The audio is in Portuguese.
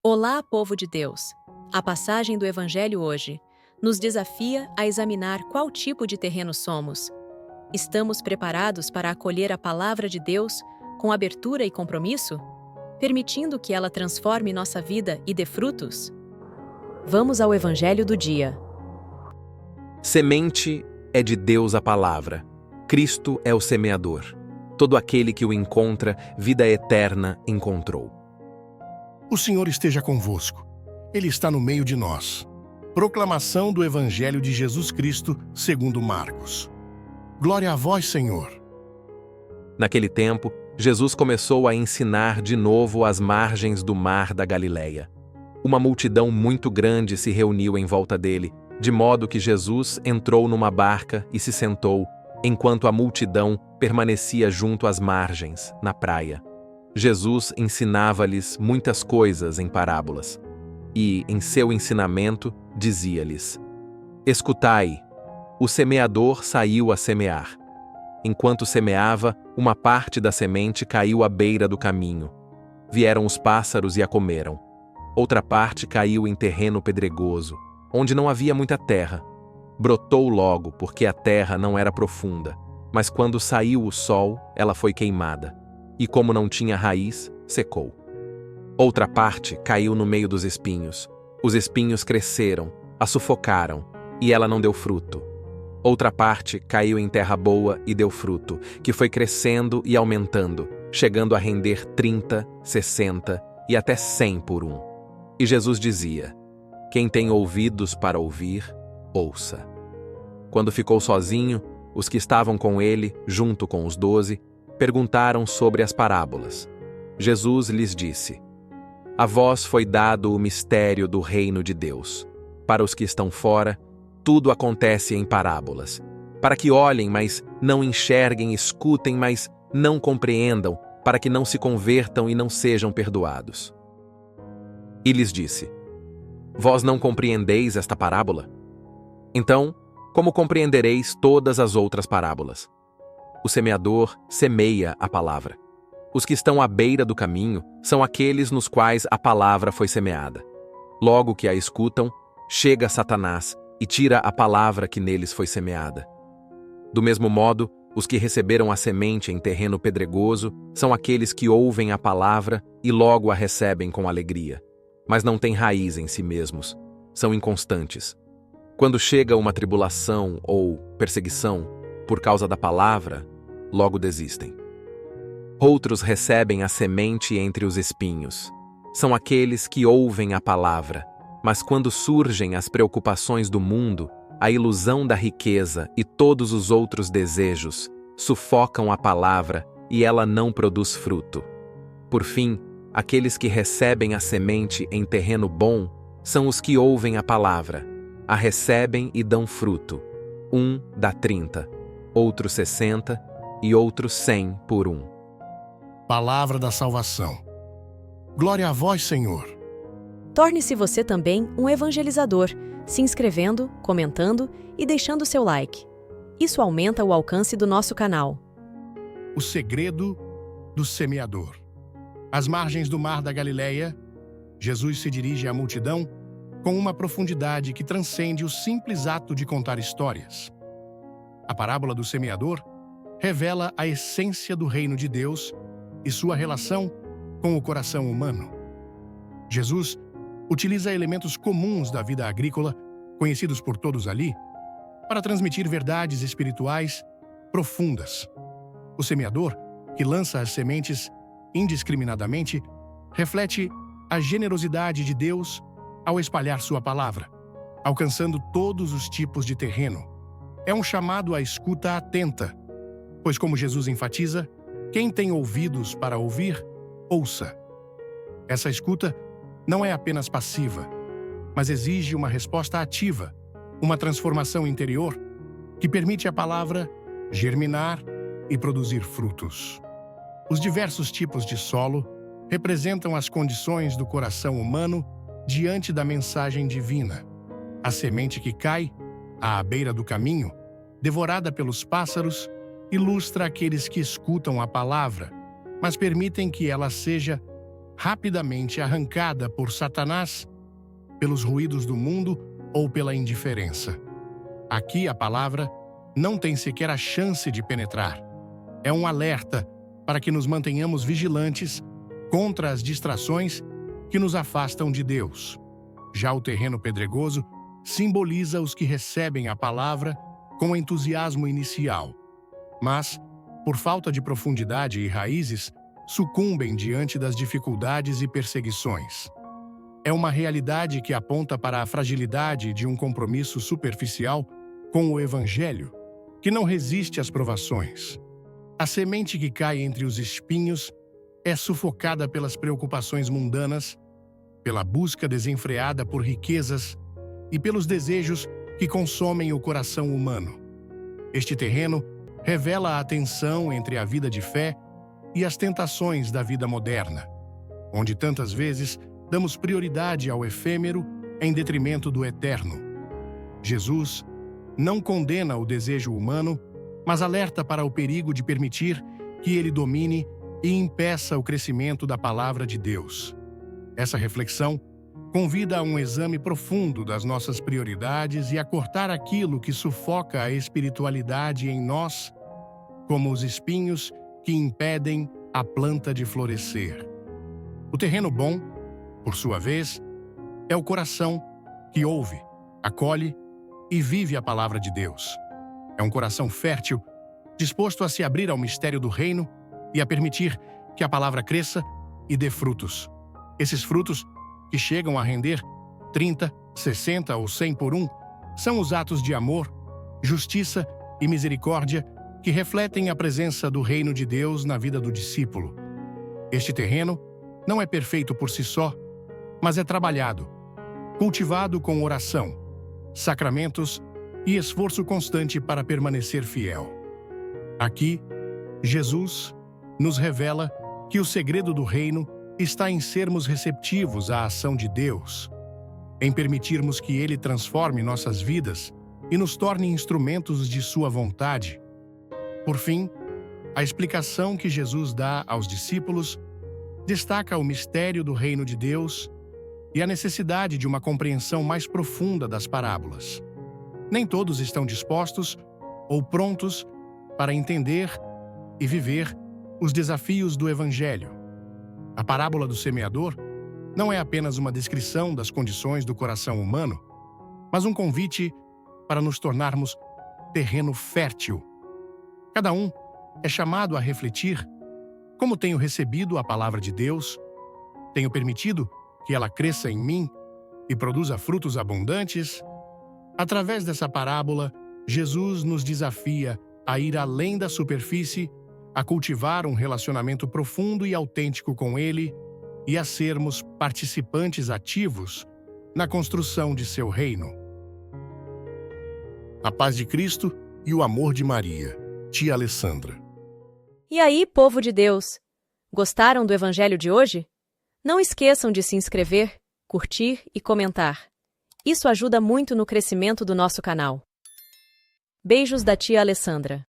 Olá, povo de Deus! A passagem do Evangelho hoje nos desafia a examinar qual tipo de terreno somos. Estamos preparados para acolher a palavra de Deus com abertura e compromisso, permitindo que ela transforme nossa vida e dê frutos? Vamos ao Evangelho do dia. Semente é de Deus a palavra. Cristo é o semeador. Todo aquele que o encontra, vida eterna encontrou. O Senhor esteja convosco. Ele está no meio de nós. Proclamação do Evangelho de Jesus Cristo, segundo Marcos. Glória a vós, Senhor. Naquele tempo, Jesus começou a ensinar de novo às margens do mar da Galileia. Uma multidão muito grande se reuniu em volta dele, de modo que Jesus entrou numa barca e se sentou, enquanto a multidão permanecia junto às margens, na praia. Jesus ensinava-lhes muitas coisas em parábolas, e, em seu ensinamento, dizia-lhes: Escutai, o semeador saiu a semear. Enquanto semeava, uma parte da semente caiu à beira do caminho. Vieram os pássaros e a comeram. Outra parte caiu em terreno pedregoso, onde não havia muita terra. Brotou logo, porque a terra não era profunda, mas quando saiu o sol, ela foi queimada. E como não tinha raiz, secou. Outra parte caiu no meio dos espinhos. Os espinhos cresceram, a sufocaram, e ela não deu fruto. Outra parte caiu em terra boa e deu fruto, que foi crescendo e aumentando, chegando a render 30, 60 e até 100 por um. E Jesus dizia: Quem tem ouvidos para ouvir, ouça. Quando ficou sozinho, os que estavam com ele, junto com os 12, perguntaram sobre as parábolas. Jesus lhes disse: A vós foi dado o mistério do reino de Deus. Para os que estão fora, tudo acontece em parábolas, para que olhem, mas não enxerguem, escutem, mas não compreendam, para que não se convertam e não sejam perdoados. E lhes disse: Vós não compreendeis esta parábola? Então, como compreendereis todas as outras parábolas? O semeador semeia a palavra. Os que estão à beira do caminho são aqueles nos quais a palavra foi semeada. Logo que a escutam, chega Satanás e tira a palavra que neles foi semeada. Do mesmo modo, os que receberam a semente em terreno pedregoso são aqueles que ouvem a palavra e logo a recebem com alegria, mas não têm raiz em si mesmos, são inconstantes. Quando chega uma tribulação ou perseguição por causa da palavra, logo desistem. Outros recebem a semente entre os espinhos. São aqueles que ouvem a palavra, mas quando surgem as preocupações do mundo, a ilusão da riqueza e todos os outros desejos sufocam a palavra e ela não produz fruto. Por fim, aqueles que recebem a semente em terreno bom são os que ouvem a palavra, a recebem e dão fruto. Um dá 30, outro 60 e outro 100 por um. Palavra da salvação. Glória a vós, Senhor. Torne-se você também um evangelizador, se inscrevendo, comentando e deixando seu like. Isso aumenta o alcance do nosso canal. O segredo do semeador. Às margens do mar da Galileia, Jesus se dirige à multidão com uma profundidade que transcende o simples ato de contar histórias. A parábola do semeador revela a essência do reino de Deus e sua relação com o coração humano. Jesus utiliza elementos comuns da vida agrícola, conhecidos por todos ali, para transmitir verdades espirituais profundas. O semeador, que lança as sementes indiscriminadamente, reflete a generosidade de Deus ao espalhar sua palavra, alcançando todos os tipos de terreno. É um chamado à escuta atenta, pois, como Jesus enfatiza, quem tem ouvidos para ouvir, ouça. Essa escuta não é apenas passiva, mas exige uma resposta ativa, uma transformação interior que permite à palavra germinar e produzir frutos. Os diversos tipos de solo representam as condições do coração humano diante da mensagem divina. A semente que cai à beira do caminho, devorada pelos pássaros, ilustra aqueles que escutam a palavra, mas permitem que ela seja rapidamente arrancada por Satanás, pelos ruídos do mundo ou pela indiferença. Aqui a palavra não tem sequer a chance de penetrar. É um alerta para que nos mantenhamos vigilantes contra as distrações que nos afastam de Deus. Já o terreno pedregoso simboliza os que recebem a palavra com entusiasmo inicial, mas, por falta de profundidade e raízes, sucumbem diante das dificuldades e perseguições. É uma realidade que aponta para a fragilidade de um compromisso superficial com o Evangelho, que não resiste às provações. A semente que cai entre os espinhos é sufocada pelas preocupações mundanas, pela busca desenfreada por riquezas e pelos desejos que consomem o coração humano. Este terreno revela a tensão entre a vida de fé e as tentações da vida moderna, onde tantas vezes damos prioridade ao efêmero em detrimento do eterno. Jesus não condena o desejo humano, mas alerta para o perigo de permitir que ele domine e impeça o crescimento da palavra de Deus. Essa reflexão convida a um exame profundo das nossas prioridades e a cortar aquilo que sufoca a espiritualidade em nós, como os espinhos que impedem a planta de florescer. O terreno bom, por sua vez, é o coração que ouve, acolhe e vive a palavra de Deus. É um coração fértil, disposto a se abrir ao mistério do reino e a permitir que a palavra cresça e dê frutos. Esses frutos, que chegam a render 30, 60 ou 100 por um, são os atos de amor, justiça e misericórdia que refletem a presença do reino de Deus na vida do discípulo. Este terreno não é perfeito por si só, mas é trabalhado, cultivado com oração, sacramentos e esforço constante para permanecer fiel. Aqui, Jesus nos revela que o segredo do reino está em sermos receptivos à ação de Deus, em permitirmos que Ele transforme nossas vidas e nos torne instrumentos de sua vontade. Por fim, a explicação que Jesus dá aos discípulos destaca o mistério do reino de Deus e a necessidade de uma compreensão mais profunda das parábolas. Nem todos estão dispostos ou prontos para entender e viver os desafios do Evangelho. A parábola do semeador não é apenas uma descrição das condições do coração humano, mas um convite para nos tornarmos terreno fértil. Cada um é chamado a refletir: como tenho recebido a palavra de Deus? Tenho permitido que ela cresça em mim e produza frutos abundantes? Através dessa parábola, Jesus nos desafia a ir além da superfície, a cultivar um relacionamento profundo e autêntico com Ele e a sermos participantes ativos na construção de seu reino. A paz de Cristo e o amor de Maria. Tia Alessandra. E aí, povo de Deus? Gostaram do Evangelho de hoje? Não esqueçam de se inscrever, curtir e comentar. Isso ajuda muito no crescimento do nosso canal. Beijos da tia Alessandra.